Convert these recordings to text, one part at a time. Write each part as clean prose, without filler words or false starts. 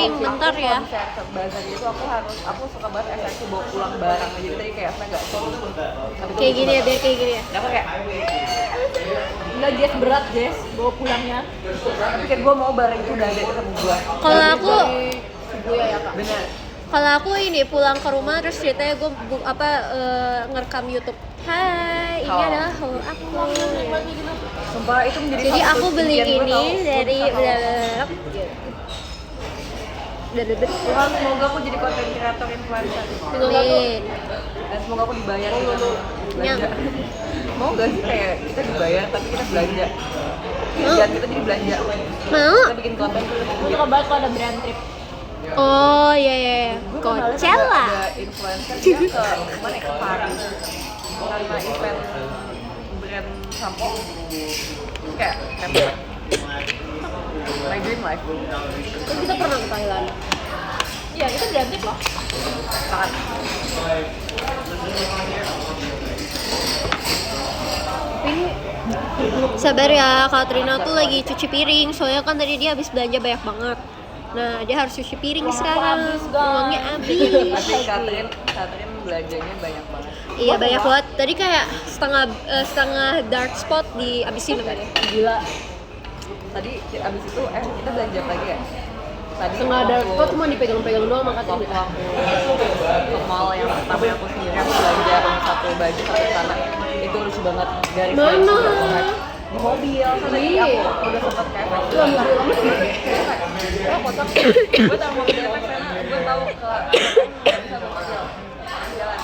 piring bentar ya. Kalau misalnya bazar gitu aku suka banget esensi bawa pulang barang aja tadi kayak apa enggak sih. Kayak gini ya, biar kayak gini ya. Kenapa kayak Enggak, Jess, berat Jess bawa pulangnya. tapi kan gue mau barang itu udah ada di ketemu gue. Kalau aku Shibuya ya kak. Bener. Kalau aku ini pulang ke rumah terus ceritanya gue ngerekam YouTube. Hai, ini adalah haul aku. Sumpah itu menjadi Jadi salah aku satu beli impian gue ini tau. dari Tuhan, semoga aku jadi konten kreator influencer. Nih. Dan semoga aku dibayar gitu. Nyam. Belanja. Mau gak sih kayak kita dibayar tapi kita belanja? Mau. Dan kita jadi belanja. Mau? Kita bikin konten tuh. Gue suka banget kalau ada brand trip. Oh iya iya. Coachella. Ada influencer dia ke mana ya, ke Paris karena event brand sampo. Kayak my dream life. Kan kita pernah ke Thailand. Iya, kita brand trip loh. Sangat. Ini Sabar ya, Katrina tuh lagi cuci piring. Soalnya kan tadi dia habis belanja banyak banget. Nah, dia harus cuci piring sekarang. habis, guys. Uangnya habis. Tapi Catherine belanjanya banyak banget. Iya banyak banget. Tadi kayak setengah dark spot dihabisin sama dia. gila. Tadi abis itu kita belanja apa lagi ya? Tadi Setengah ada waktu- kok cuma dipegang-pegang doang sama waktu Katrina. aku ke mall yang pertama aku sendiri aku belanja satu baju satu celana itu lucu banget dari Mana? di mobil tadi aku udah sempet kayak kotak gue tau mau ke efek sana gue tau ke nggak bisa bawa mobil jalan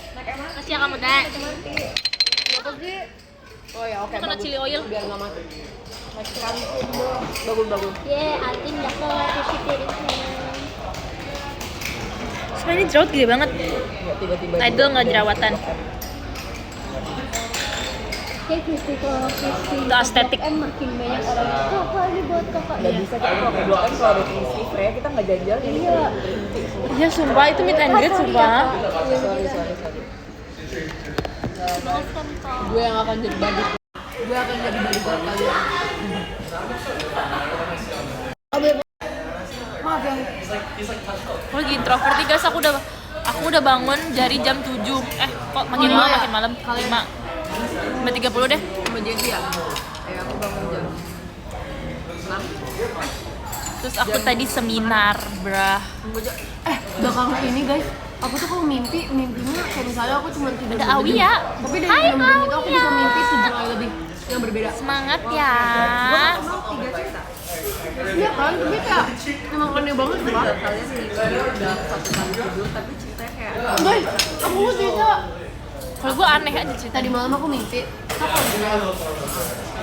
naik emang Kasih ya kamu deh. Apa sih? Oh ya oke. Kena bagus. chili oil. Biar nggak mati. Makan bagus. Altin udah kelar cuci piringnya. Sebenarnya ini jerawat gede banget. tiba-tiba Idol nggak jerawatan. Kayak Kristi Udah estetik. makin banyak orang kakak ini buat kakak. nggak bisa kita kalau berdua kan kalau ada isi Freya kita nggak jajan iya Ya sumpah itu meet and greet sumpah. sorry Gue yang akan jadi bodyguard. Gue akan jadi bodyguard kalian. Maaf ya. Aku lagi introvert nih guys, aku udah bangun dari jam 7. Kok makin Oh, malam iya. makin malam. 5. 5.30 deh. Sama Jessy ya. aku bangun jam Terus aku tadi seminar, brah. Belakangan ini guys, aku tuh kalau mimpinya kayak misalnya aku cuma tidur Ada bermenit. Awia. Tapi dari Hai, 6 menit itu aku bisa Awia. mimpi 7 kali lebih yang berbeda. Semangat ya. Iya kan, tapi kayak emang aneh banget sih, Pak. kalian nih udah satu kali tidur tapi ceritanya kayak Guys, aku mau cerita. Kalau gue aneh aja cerita. Tadi malam aku mimpi,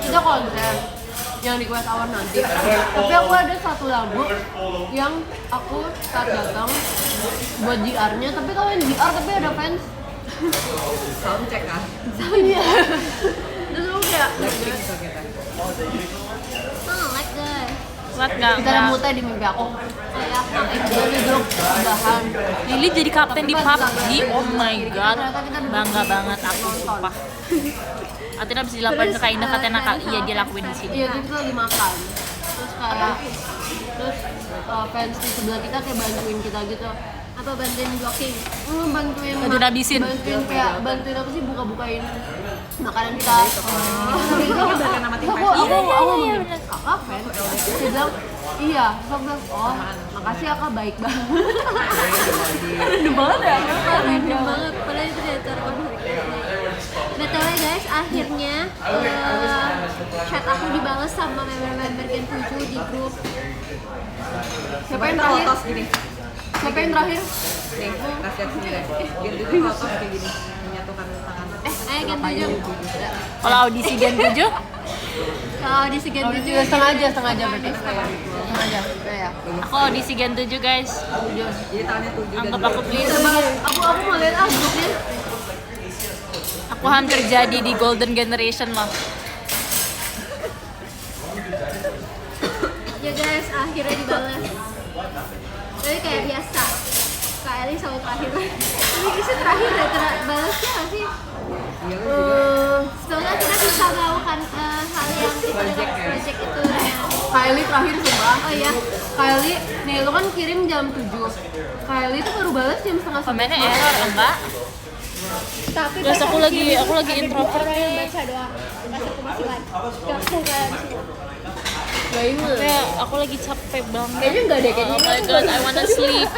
kita konser yang di Quest Hour nanti. Tapi aku ada satu lagu yang aku saat datang buat GR-nya. Tapi kalau yang GR tapi ada fans. sound check kan Iya. Terus aku kayak Blackpink gitu kita Oh, like guys. Kuat nggak? kita ada mulai di mimpi aku. Dari grup bahan. Lili jadi kapten di PUBG. Oh my god. Bangga banget aku sumpah. Atina bisa dilakukan ke Kaina katanya kali iya dia lakuin di sini. Iya, jadi kita lagi makan. Terus fans di sebelah kita kayak bantuin kita gitu. Apa bantuin blocking? Bantuin Bantuin habisin. bantuin apa sih buka-bukain makanan kita. udah nama tim Aku Iya, bener. kakak fans. Dia bilang iya. Terus aku bilang oh makasih ya kak, baik banget. Random banget ya. Random banget, padahal itu di acara konser. BTW guys, akhirnya chat aku dibalas sama member-member Gen 7 di grup. Siapa yang terakhir? lotos gini Siapa yang terakhir? nih kasih sini deh gitu tuh lotos kayak gini menyatukan tangan Ayo Gen 7. Kalau audisi Gen 7 Kalau di Gen 7 Setengah aja berarti. Setengah aja. Ya. aku audisi Gen 7 guys. jadi tangannya 7 dan Anggap aku please. Aku mau lihat grupnya. Aku hampir jadi di golden generation loh. ya guys, akhirnya dibalas. Jadi kayak biasa, Kak Eli selalu terakhir. Ini kisah terakhir ya, balasnya nggak sih? Setelah kita bisa melakukan hal yang kita project itu ya. Kylie terakhir sumpah. Oh iya. Kylie, nih lu kan kirim jam 7. Kylie tuh baru balas jam setengah 11. Komennya error enggak? Tapi Guys, pas aku ada lagi kirim, introvert orang yang nih. baca doang. Pas aku masih live. Gak bisa kayak di situ. Gak inget. Kayak aku lagi capek banget. Kayaknya enggak deh, kayaknya. Oh my god, I wanna sleep.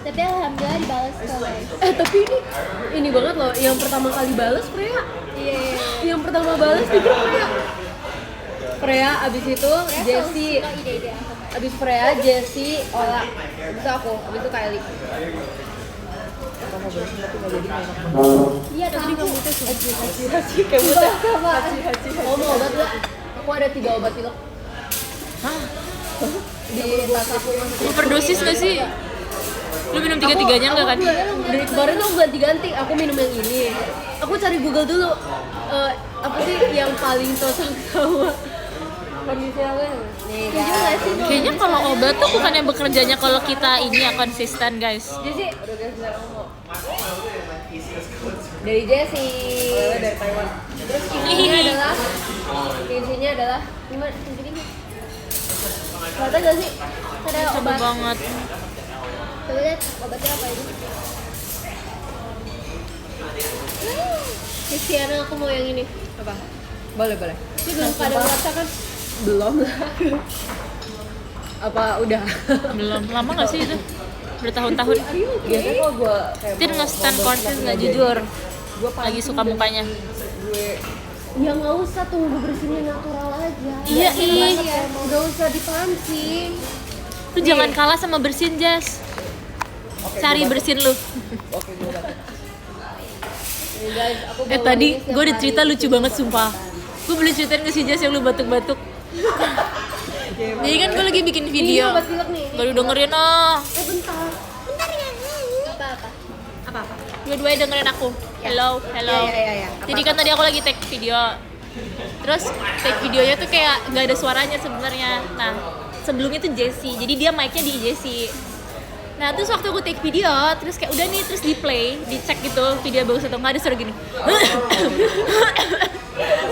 Tapi alhamdulillah dibalas kok. Tapi ini banget loh, yang pertama kali balas Freya. Iya. Yang pertama balas juga Freya. Freya, abis itu Jessie. Suka ide-ide aku. Abis Freya, Jessie, Ola. Abis itu aku, abis itu Kylie. Iya, tadi kamu itu Haji, kayak buta. Kamu mau obat gak? Aku ada 3 obat pilek. Hah? Di tas aku. Overdosis gak sih? Lu minum tiga-tiganya enggak kan? Dari kemarin tuh aku ganti-ganti, aku minum yang ini. Aku cari Google dulu, apa sih yang paling cocok sama kondisi aku ya? Nih guys. Kayaknya kalau obat tuh bukan yang bekerjanya kalau kita ini ya konsisten guys. Jessie, udah guys, sekarang aku mau. Dari Jessie. Dari Taiwan. Terus intinya adalah gimana? Intinya kelihatan gak sih? ada Coba obat. banget. Coba lihat obatnya apa ini. Cristiano, aku mau yang ini. Apa? Boleh. Ini belum pada baca kan? Belum. Apa udah? Belum lama gak sih itu? Bertahun-tahun. Biasanya kalau gue kayak Tin nge-stand confidence nggak jujur. Lagi suka mukanya. ya nggak usah, tunggu bersihnya natural aja. Iya, Nggak usah dipancing. Lu jangan kalah sama bersin, Jas. Cari bersin lu. Nih guys, aku bawa Tadi ini setiap gue ada hari. cerita lucu banget sumpah. Gue boleh ceritain ke si Jas yang lu batuk-batuk. Jadi kan gue lagi bikin Ini video. obat pilek nih. Baru dengerin ah. Bentar. Apa-apa? Apa? Dua-duanya dengerin aku. Hello. Iya. Jadi kan tadi aku lagi take video. Terus take videonya tuh kayak nggak ada suaranya sebenarnya. Nah, sebelumnya tuh Jessie. Jadi dia mic-nya di Jessie. Nah, terus waktu aku take video, terus kayak udah nih, terus di play, dicek gitu video bagus atau nggak, ada suara gini.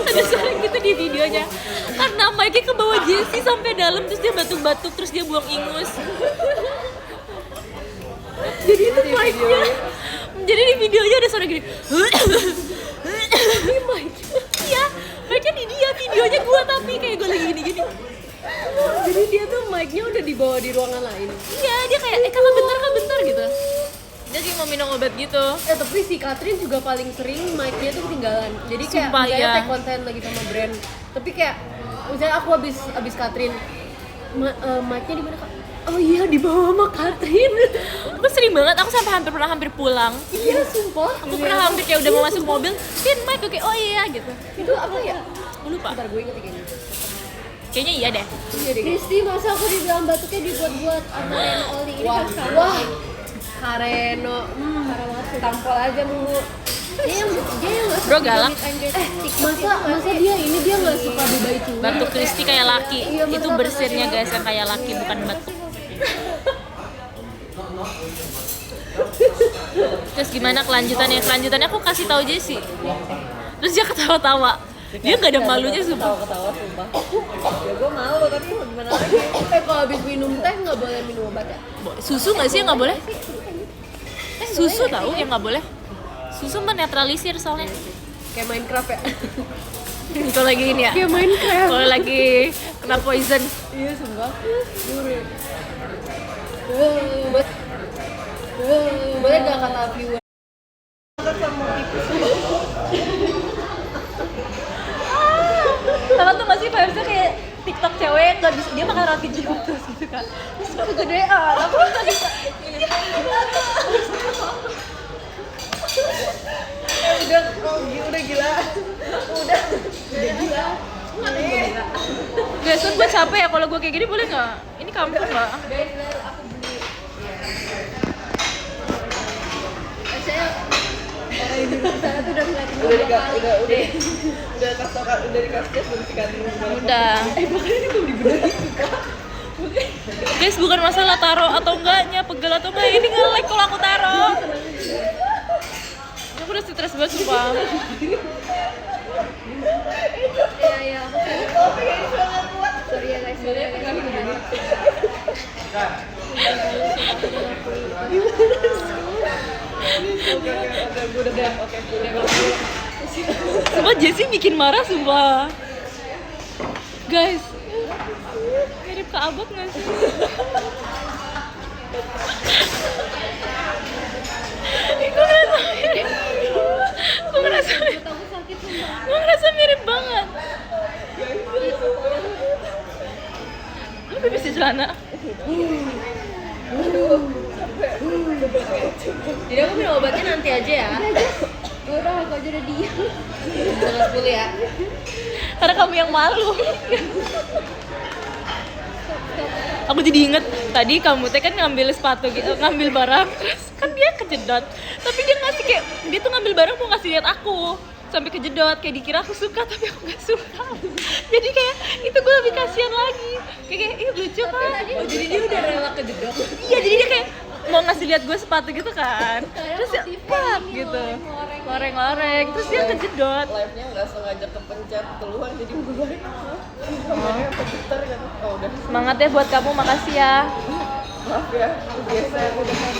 Ada suara gitu di videonya. Karena mic-nya ke bawah Jessie sampai dalam, terus dia batuk-batuk, terus dia buang ingus. Jadi itu mic-nya. Jadi di videonya ada suara gini. Ini mic-nya. Iya, mic-nya di dia, videonya gua tapi kayak gua lagi gini-gini. Jadi dia tuh mic-nya udah dibawa di ruangan lain. Iya, dia kayak kakak bentar gitu. Dia kayak mau minum obat gitu. Tapi si Katrin juga paling sering mic-nya tuh ketinggalan. Jadi kayak Sumpah, misalnya iya. take konten lagi sama brand. Tapi kayak misalnya aku habis Katrin, mic-nya di mana Kak? Oh iya, di bawah sama Katrin. Aku sering banget, aku sampai hampir pulang. Iya, sumpah. Aku pernah hampir kayak udah mau masuk mobil, Tin mic kayak oh iya gitu. Itu apa ya? Aku lupa. Bentar gue inget kayaknya. Kayaknya iya deh. Iya deh. Kristi, masa aku dibilang batuknya dibuat-buat sama Reno Oli? Ini kan sama. Wah. Kareno, tampol aja mulu. Dia yang nggak Bro galak. Masa dia nggak suka Dubai cuy? Batuk Kristi kayak laki. Iya, Itu masa bersinnya guys yang kayak laki, bukan batuk. Terus gimana kelanjutannya? Kelanjutannya aku kasih tahu Jessie. Terus dia ketawa-tawa. Dia nggak ada malunya sumpah. Ketawa sumpah. Ya gue malu tapi mau gimana lagi? Kalau habis minum teh nggak boleh minum obat ya? Susu nggak sih yang nggak boleh? Susu tahu yang nggak boleh. Susu menetralisir soalnya. Kayak Minecraft ya? Kalau lagi ini ya. Kayak Minecraft. Kalau lagi kena poison. Iya sumpah. Boleh nggak kata viewer? Sama tuh masih vibesnya kayak TikTok cewek nggak bisa, dia makan roti jeruk terus gitu kan. Terus kegedean, aku nggak bisa. Udah gila. Udah gila. Guys, kan gue capek ya kalau gue kayak gini, boleh nggak? Ini kampung nggak? Orang di sana tuh udah ngeliatin gue Udah 2 kali. udah dikasih tes bersihkan dulu. Udah. Guys, bukan masalah taruh atau enggaknya, pegel atau enggak, ini nge-lag kalau aku taruh. Aku udah stres banget sumpah. Iya, aku sorry ya guys, sorry ya guys. Sumpah Jessie bikin marah sumpah. Guys, mirip ke Abot nggak sih? Gue ngerasa mirip banget. Lu pipis di celana? Jadi aku minum obatnya nanti aja ya. Udah, aku aja udah diam. Jangan 10 ya. Karena kamu yang malu. Aku jadi inget tadi kamu teh kan ngambil sepatu gitu, ngambil barang, terus kan dia kejedot. Tapi dia ngasih kayak dia tuh ngambil barang mau ngasih lihat aku. Sampai kejedot, kayak dikira aku suka tapi aku gak suka. Jadi kayak itu gue lebih kasihan lagi. Kayak ih lucu kan. Oh, jadi dia udah rela kejedot. Iya, jadi dia kayak mau ngasih lihat gue sepatu gitu kan. Terus ya, wah gitu. Loreng-loreng, terus dia kejedot. Live-nya nggak sengaja kepencet keluar jadi mulai kameranya keputar kan. Oh udah, Semangat ya buat kamu, makasih ya. maaf ya, geser ke depan.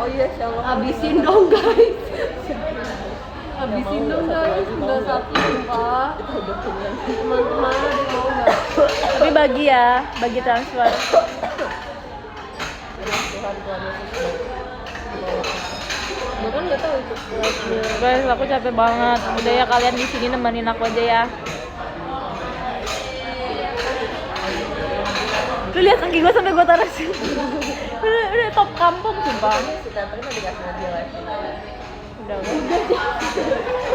Oh iya, shalom. Habisin dong guys. Habisin dong guys. Udah satu sumpah. Teman-teman ada yang mau nggak? Tapi bagi ya, bagi transfer. Bahkan nggak tahu itu. Guys, aku capek banget. Udah ya kalian di sini nemenin aku aja ya. Lu lihat kaki gue sampai gue taruh sini. Udah top kampung sumpah. Si Catherine udah dikasih hadiah live. Udah.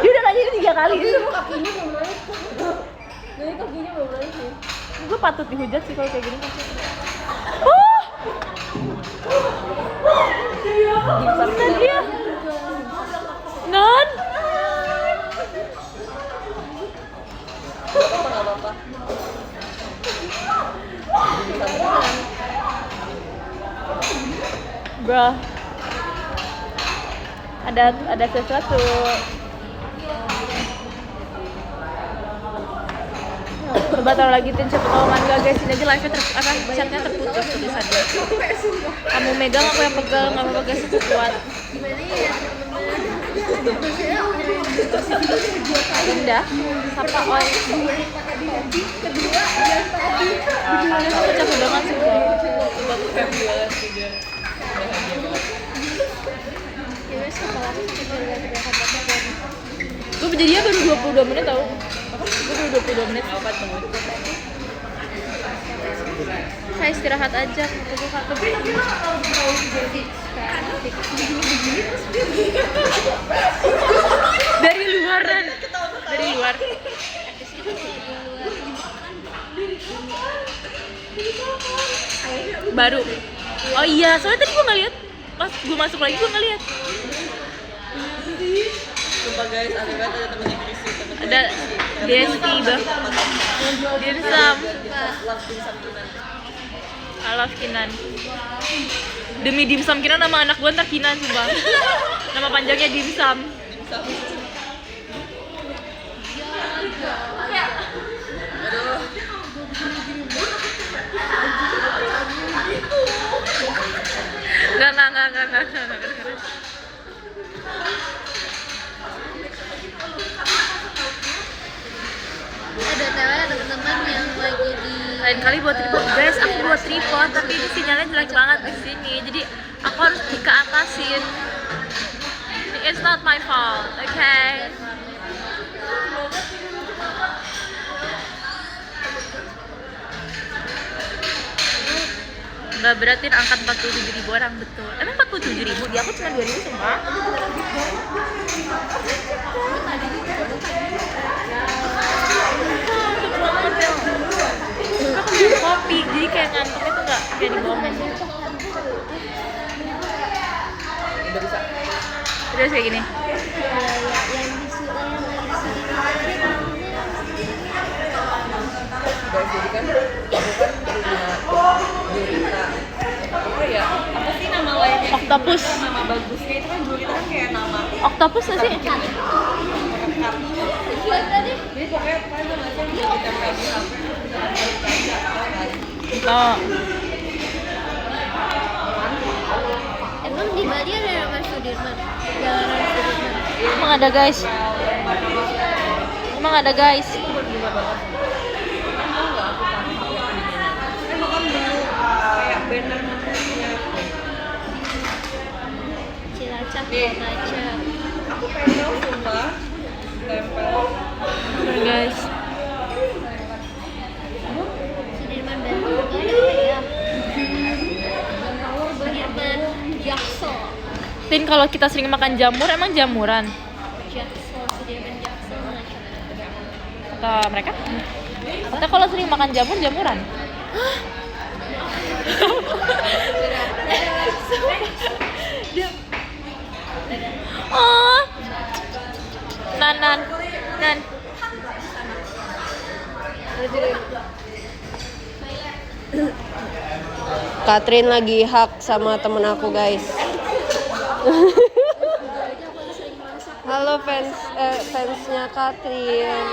Dia udah nanya ini 3 kali. Kakinya belum naik. Jadi kakinya belum naik sih. Gue patut dihujat sih kalau kayak gini. Gimana dia? Non. Nggak apa-apa. Bro. Ada sesuatu. Coba taruh lagi tin, siapa tahu mangga guys. Ini aja live-nya chatnya terputus tulisannya. Kamu megang, aku yang pegang, kamu pegang cukup kuat. Indah, sapa oi. Aku capek banget sih gua. Gue jadinya baru 22 menit tau. Gue baru 22 menit. Saya istirahat aja. Dari luar dan dari luar. Baru. Oh iya, soalnya tadi gue nggak lihat. Pas gue masuk lagi gue nggak lihat. Sumpah guys, ada banget ada temennya Krisi. Ada Desti bang. Dimsum. Love dimsum Kinan. I love Kinan. Demi Dimsum Kinan nama anak gue ntar Kinan sumpah. Nama panjangnya Dimsum. Enggak. Ada teman-teman yang lagi di Lain kali buat tripod guys, aku buat tripod tapi ini sinyalnya jelek banget di sini. Jadi aku harus dikeatasin. It's not my fault, okay? Nggak beratin angkat 47.000 orang, betul. Emang 47.000? Di aku cuma 2.000 semua. Aku minum kopi, jadi kayak ngantuknya tuh nggak kayak dibohongin. Terus kayak gini. Guys, jadi kan aku kan punya Gurita. Apa ya? Apa sih nama lainnya? Octopus. Nama bagusnya itu kan Gurita kan kayak Oktopus nggak sih? Jadi pokoknya ditempel di HP. Oh, Emang di Bali ada nama Sudirman? Jalanan Sudirman. emang ada guys. Emang ada guys. Kan makan dulu kayak banner punya. Cilacap, Cilacap. Aku pengen tahu sumpah tempel. Nah, guys. Sudirman Bandung gak ada apa ya? Sudirman Jaksel. Tin, kalau kita sering makan jamur, emang jamuran? Jaksel, Sudirman Jaksel. Kata mereka? Kata kalau sering makan jamur, jamuran. Oh, nan. Katrin lagi hak sama temen aku guys. Halo fansnya Katrin.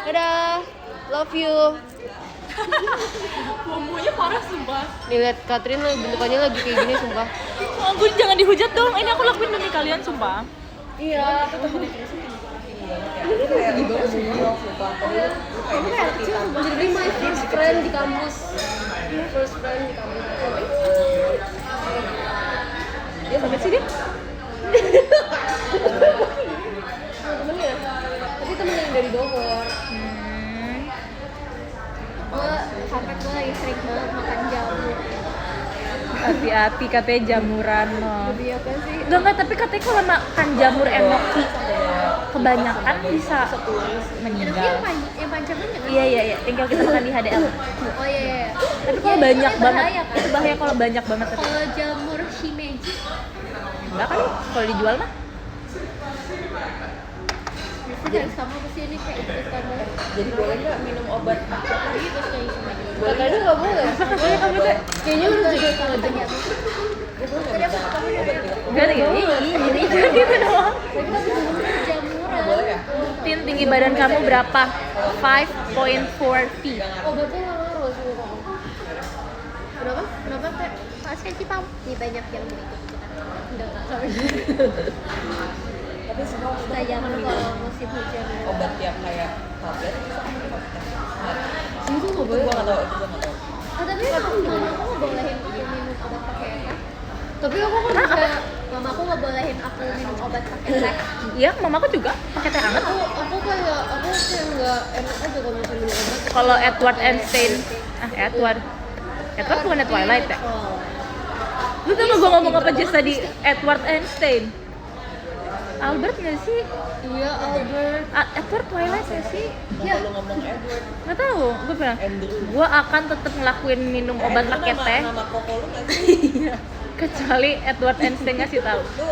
Dadah, love you. Bumbunya parah sumpah. Nih lihat Katrin bentukannya lagi kayak gini sumpah. Oh, gue jangan dihujat dong. Ini aku lakuin demi kalian sumpah. Iya. Jadi my first friend di kampus. First friend di kampus. Dia sampai sini. Temennya, tapi temen yang dari Bogor. Sampai gue lagi sering banget makan jamur. Hati-hati katanya jamuran loh. Lebih apa sih? Enggak, tapi katanya kalau makan jamur enoki kebanyakan bisa meninggal. Yang panjangnya kan? Iya. Tinggal kita makan di HDL. Oh iya. Tapi kalau banyak banget, itu bahaya kalau banyak banget. Kalau jamur shimeji, Enggak kan? Kalau dijual mah? biasanya dari sama kesini kayak ikutan banget. Jadi boleh nggak minum obat? Jadi terus kayak shimeji. Katanya nggak boleh. Katanya kamu tuh Kayaknya harus juga setengah jam. enggak tinggi. Ini gitu doang. Jamuran. Tin, tinggi badan kamu berapa? 5.4 feet. Obatnya nggak ngaruh sih menurut aku. Kenapa? Kenapa teh? Pas kan Cipam. Nih banyak yang mau ikut kita. Enggak sorry. Tapi semua Kita jangan kalau musim hujan. obat yang kayak tablet bisa kan pakai tablet. Itu nggak Itu boleh. gua nggak tahu, itu gua nggak tahu. Tapi mama aku nggak bolehin aku minum obat pakai teh. Tapi aku kan bisa. Mama aku nggak bolehin aku minum obat pakai teh. Iya, mamaku juga pakai teh hangat. Aku kayak nggak enak aja kalau misalnya minum obat. Kalau Edward Einstein, Edward bukan Twilight ya? Lu tau gak gue ngomong apa aja tadi? Edward Einstein. Albert nggak sih? Iya Albert. Edward Twilight nggak sih? Kenapa lu ngomong Edward? Nggak tahu. Gue bilang, Andrew. gue akan tetap ngelakuin minum obat Andrew pakai teh, Nama koko lu nggak sih? kecuali Edward Einstein ngasih tahu. Lu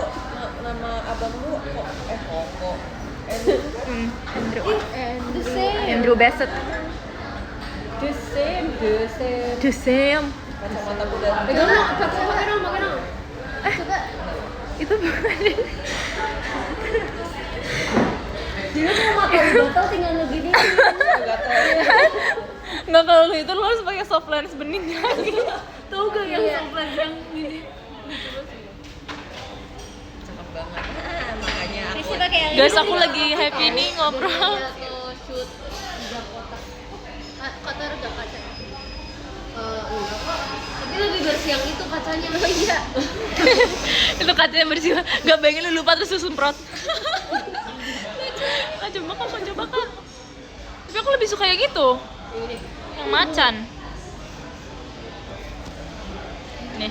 nama abang lu kok koko. Andrew. Andrew. The same. Andrew Bassett. The same. The same. Kacamata kuda. Pegang dong, pakai dong. Coba Itu bukan. Dia tuh makan botol tinggal begini. Nggak tahu. Nggak, kalau lu itu lu harus pakai soft lens bening lagi. Tahu gak yang Iya. soft lens yang ini? Cakep banget. Makanya aku. Rizky pakai yang Guys, aku lagi happy nih ngobrol. Atau shoot 3 kotak. Kotor gak kaca? Enggak kok. Tapi lebih bersih yang itu kacanya. Oh iya. Itu kacanya bersih. Gak bayangin lu lupa terus lu semprot. Coba kak. Tapi aku lebih suka yang itu. Yang macan. Nih.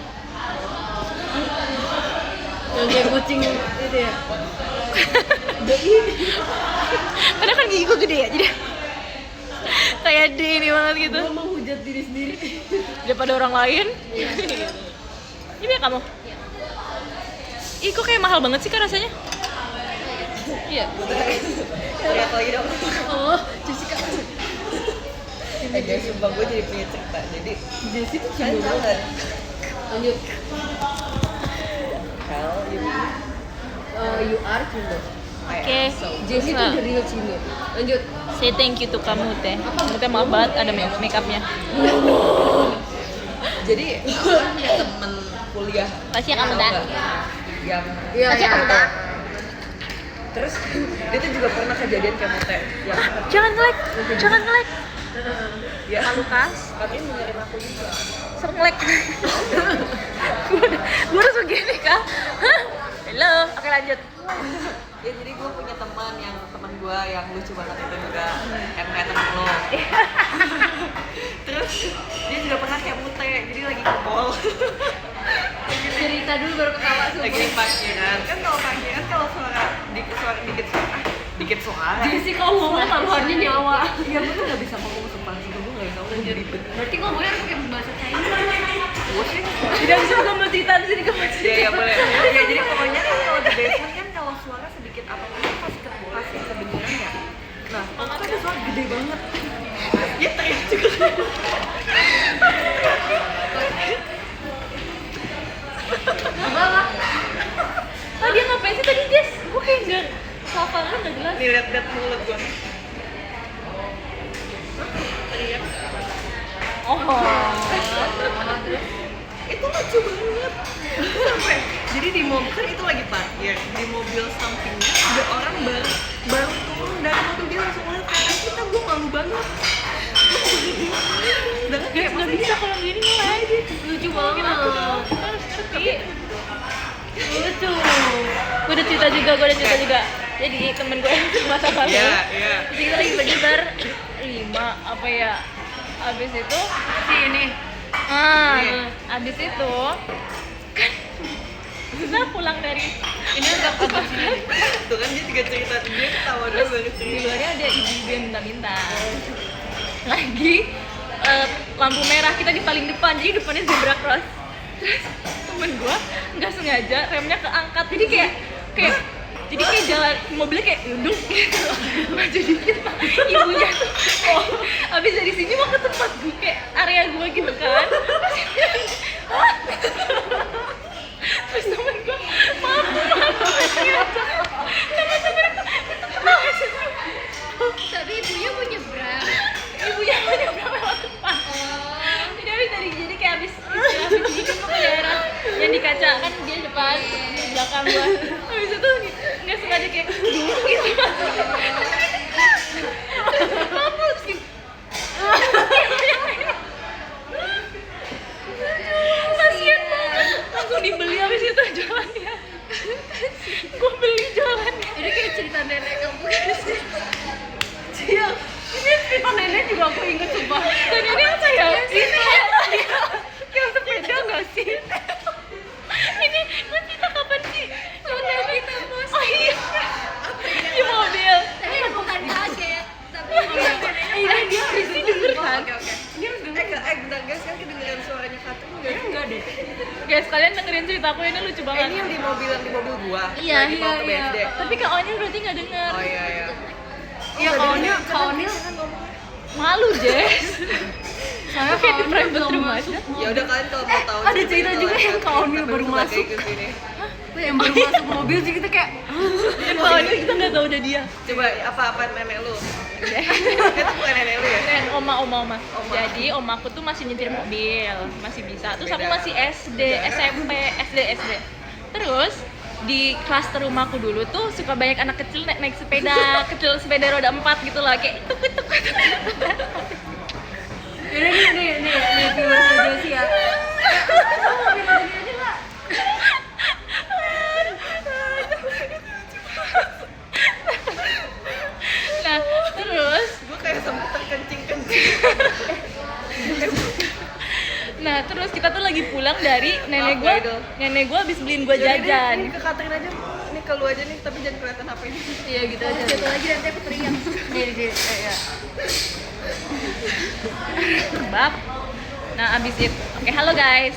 Yang kayak kucing itu ya. Karena kan gigi gue gede ya, jadi kayak D ini banget gitu. Gue menghujat diri sendiri. Daripada orang lain. Ini ya kamu? Ih, kok kayak mahal banget sih kan rasanya? Iya. Lihat lagi dong. Oh, Jessica. Guys, sumpah gue jadi punya cerita. Jadi Jessica tuh kalian tahu nggak? Lanjut. Hal ini You are Cindo. Oke, Jessie itu the real Cindo. Lanjut. say thank you to kamu teh. Kamu teh maaf banget ada make upnya. Jadi aku kan punya temen kuliah. Pasti kamu dah. Yang Iya, Pasti kamu dah. terus dia tuh juga pernah kejadian kayak Mute yang Jangan nge-like, jangan nge-like. ya Lukas, katanya dengerin aku juga. sering nge-like. Gue harus begini kah? Hah? Halo, oke lanjut. Ya jadi gue punya teman gue yang lucu banget itu juga yang kayak temen lo. Terus dia juga pernah kayak Mute, jadi lagi ke mall. Cerita dulu baru ketawa semua. Lagi di parkiran kan kalau suara dikit suara. Jessie kalau ngomong taruhannya nyawa. Iya gue tuh nggak bisa ngomong sumpah gue nggak bisa ngomong ribet. Berarti ngomongnya harus pakai bahasa Chinese. Tidak bisa kamu cerita di sini kamu cerita. Iya boleh. Ya jadi pokoknya kan kalau di basement kan kalau suara sedikit apapun pasti pasti kedengeran ya. Nah, itu ada suara gede banget. Ya teriak juga. Ah dia ngapain sih tadi Jess? Gue kayak nggak hafalnya nggak jelas. Nih lihat mulut gue. Oh. Itu lucu banget. Sampai jadi di mobil kan itu lagi parkir di mobil sampingnya ada orang baru turun dari mobil dia langsung ngeliat ke atas kita, gue malu banget. Sedangkan kayak Nggak masa bisa kalau gini mulai aja. Lucu banget. Harus ngerti. Lucu. Gue udah cerita juga. Jadi temen gue yang masa lalu. Iya. Jadi kita lagi pergi ber-5 apa ya? Abis itu Si ini. abis itu kan kita pulang dari Ini agak sini. tuh kan dia juga cerita dia ketawa dulu baru di cerita. luarnya ada ibu-ibu yang minta-minta. Lagi lampu merah kita di paling depan, jadi depannya zebra cross. Terus temen gua nggak sengaja remnya keangkat, jadi kayak jalan mobilnya kayak nunduk gitu, maju dikit Pak. Ibunya tuh abis dari sini mau ke tempat gua kayak area gua gitu kan. Terus temen gua maaf Tapi ibunya mau nyebrang. ibunya mau nyebrang lewat depan. Jadi kayak abis dikit tuh ke daerah yang di kaca kan dia depan di belakang gua. Abis itu nggak sengaja kayak dulu gitu. Mampus gitu. Kasian banget. Langsung dibeli abis itu jalannya. Gua beli jalannya. Ini kayak cerita nenek kamu sih. Iya. Ini cerita nenek juga aku inget sumpah. Dan ini apa ya? Ini Yang sepeda nggak sih? ini gue cerita kapan sih? Kita bos. Oh iya. Di mobil. Tapi bukan kaget. Tapi Ini dia harus denger kan? Oke. Dia harus denger. Bentar guys kan kedengeran suaranya Katrin nggak? Enggak deh. Guys, kalian dengerin cerita aku ini lucu banget. Ini yang di mobil gua. Iya, Lagi mau ke BSD. Tapi Kak Onil berarti nggak denger. Oh iya. Iya, kawannya Malu, Jess. saya Kayak di kawannya private belum room masuk. aja. Ya udah kalian kalau mau tahu. ada cerita juga yang kawannya baru masuk. Ke sini. Yang baru masuk mobil jadi kita kayak Kak Onil kita nggak tahu dia. Coba apa nenek lu? Itu bukan nenek lu ya? Dan oma. Jadi omaku tuh masih nyetir mobil, masih bisa. Terus aku masih SD, SMP, SD. Terus di klaster rumahku dulu tuh suka banyak anak kecil naik sepeda, sepeda roda 4 gitu lah, kayak tuk. ini viewersnya Jessie ya. Nah, terus Gua kayak sempet terkencing-kencing. Nah, terus kita tuh lagi pulang dari nenek Apa itu? gua habis beliin gua jajan. Ini ke Katrin aja. Ini ke lu aja nih, tapi jangan kelihatan HP-nya. Iya gitu aja. satu lagi nanti aku teriak. Jadi ya. Bab. Nah, abis itu, oke, halo guys.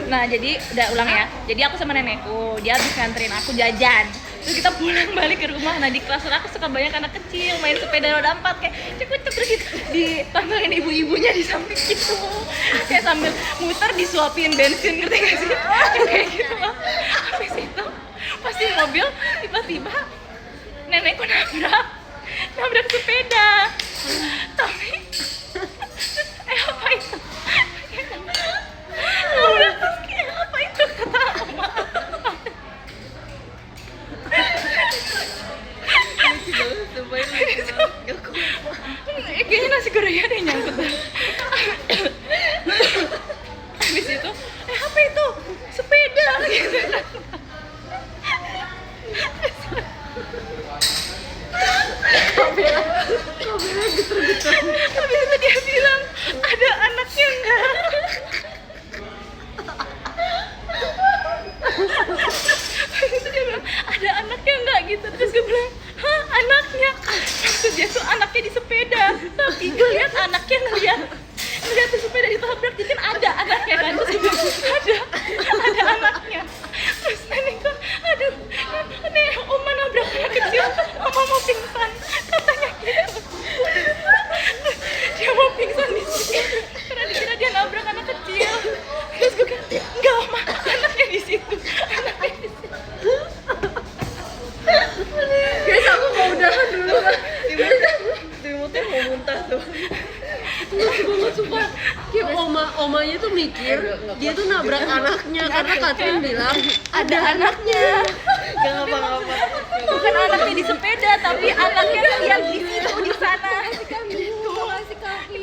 Nah, jadi udah ulang ya. Jadi aku sama nenekku, dia habis nganterin aku jajan. Terus kita pulang balik ke rumah. Nah, di kelas aku suka banyak anak kecil main sepeda roda 4 kayak cekut terus ditontonin ibu-ibunya di samping gitu. Kayak sambil muter disuapin bensin, ngerti gak sih? Kayak gitu loh. Habis itu pas di mobil tiba-tiba nenekku nabrak sepeda. Tapi apa itu? Nabrak terus kayak apa itu kata Oma. Lucu banget, sumpah ini lucu banget. Gak kuat. Kayaknya nasi gorengnya ada yang nyangkut. Habis itu, apa itu? Sepeda gitu. Habis itu dia bilang, ada anaknya enggak? Habis itu dia bilang, ada anaknya enggak gitu. Terus gue bilang, hah, anaknya? Maksud dia tuh anaknya di sepeda. Tapi gue lihat anaknya ngeliat tuh sepeda ditabrak, jadi kan ada anaknya kan. Terus gue bilang, ada anaknya. Terus nenek gue, aduh, nenek Oma nabrak anak kecil, Oma mau pingsan, katanya gitu. Dia mau pingsan di situ karena dikira dia nabrak anak kecil. Terus gue bilang, enggak Oma, anaknya di situ, anaknya di situ. Guys, aku mau udahan dulu. Timotnya mau muntah tuh. Lucu banget sumpah. Kayak omanya tuh mikir dia tuh nabrak anaknya karena Katrin bilang ada anaknya. Gak ngapa-ngapa. Bukan anaknya di sepeda, tapi anaknya lihat di situ, di sana. Kasih kaki,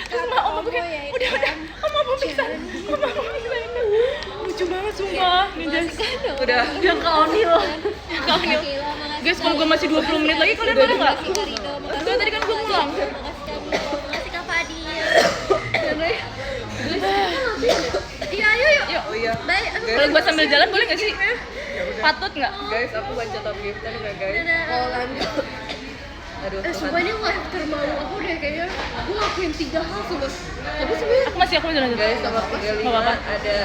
Terus Mbak Oma tuh kayak, udah, Oma mau pingsan, Oma mau pingsan. Lucu banget sumpah. Nih guys, Udah. Yang ke Onil. guys, kalau gue masih 20 menit lagi, kalian mau nggak? Soalnya tadi kan gue pulang. Makasih Kak Fadil. Iya, yuk. Oh iya. Baik, Kalau gue sambil jalan boleh nggak sih? Patut nggak? Guys, aku baca top gifter ya guys. Oh, lanjut. Aduh, Sumpah ini live terbaru aku deh kayaknya. Gue lakuin 3 hal sumpah. Tapi sebenarnya Aku masih jalan. guys, sama 35 Nggak apa-apa. ada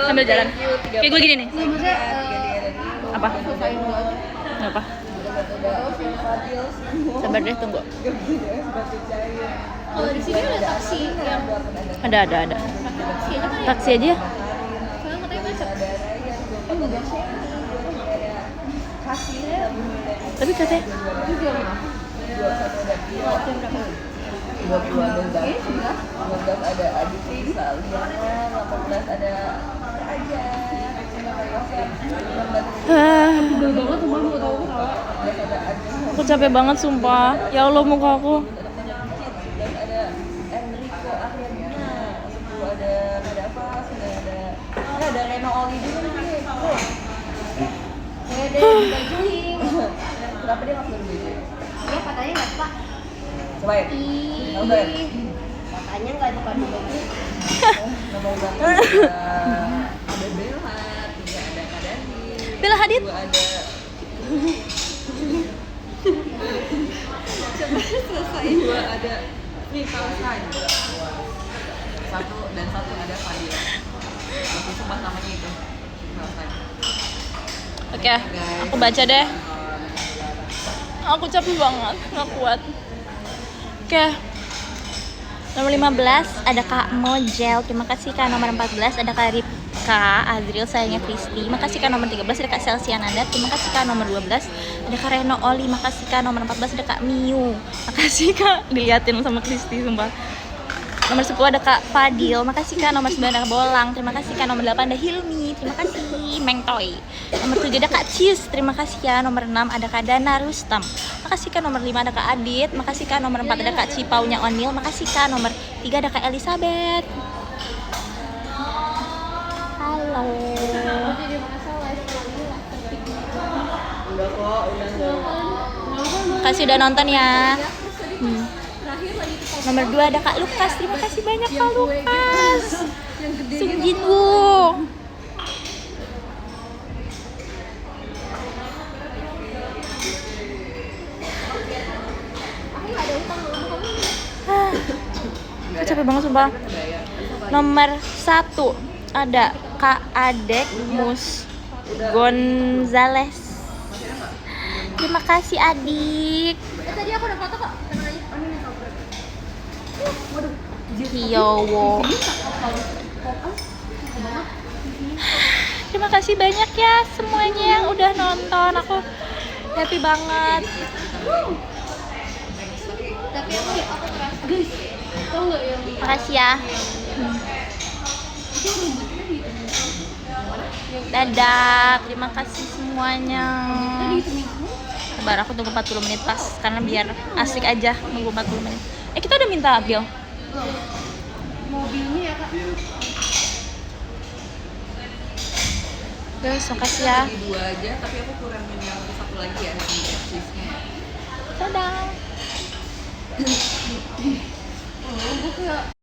Sambil jalan. Kayak gue gini nih. maksudnya Apa? selesai dulu aja. Nggak apa? Sabar deh, tunggu. Oh, di sini ada taksi yang Ada. taksi aja kan ya? Taksi aja. Soalnya katanya macet. Tapi katanya 22 ada Zaki, 19 ada Aditi, Saliana, 18 ada aja. Udah banget teman mau tahu kenapa. aku capek banget sumpah. Ya Allah muka aku. Ada Enrico Ariadina, 10 ada apa? Sudah ada Reno Oli juga nih. Ya deh, bajuin. Kenapa dia nggak berbeda? Ya katanya nggak suka. Coba ya. Coba. Katanya nggak suka dulu. Nama udah ada Bella, 3 ada Kadani, Bella Hadid. 2 ada selesai 2 ada Valentine, 1 ada Fadila. Aku sumpah namanya itu Valentine. Oke, aku baca deh. Aku capek banget, nggak kuat. Oke. Nomor 15 ada Kak Mojel, terima kasih Kak. Nomor 14 ada Kak Ripka Azril, sayangnya Kristi. Makasih Kak. Nomor 13 ada Kak Selsiananda, terima kasih Kak. Nomor 12 ada Kak Reno Oli, makasih Kak. Nomor 14 ada Kak Miu, makasih Kak. Diliatin sama Kristi sumpah. Nomor 10 ada Kak Fadil, makasih Kak. Nomor 9 ada Bolang, terima kasih Kak. Nomor 8 ada Hilmi, terima kasih. Meng Toy. Nomor 7 ada Kak Cis, terima kasih ya. Nomor 6 ada Kak Dana Rustam, makasih Kak. Nomor 5 ada Kak Adit, makasih Kak. Nomor 4 ada Kak Cipaunya Onil, makasih Kak. Nomor 3 ada Kak Elizabeth. Halo. Jadi masa live lagi lah. Udah kok, udah. Kasih udah nonton ya. Terakhir lagi tuh Nomor 2 ada Kak Lukas, terima kasih banyak Kak Lukas. yang gede Sung gitu. Jin Woo. Aku nggak ada utang sama kamu. Aku capek banget sumpah. Nomor 1 ada Kak Adek Mus Gonzales. Terima kasih adik. Tadi aku udah foto kok. Tenang aja. Hiyowo. Terima kasih banyak ya semuanya yang udah nonton. Aku happy banget. Tapi aku merasa guys, tau nggak yang Makasih ya. Dadah, terima kasih semuanya. Sabar, aku tunggu 40 menit pas karena biar asik aja nunggu 40 menit. Kita udah minta bill. mobilnya ya kak? Guys, makasih ya. Lagi 2 aja, tapi aku kurangin yang satu lagi ya di cheese-nya. Dadah. Oh, gue kayak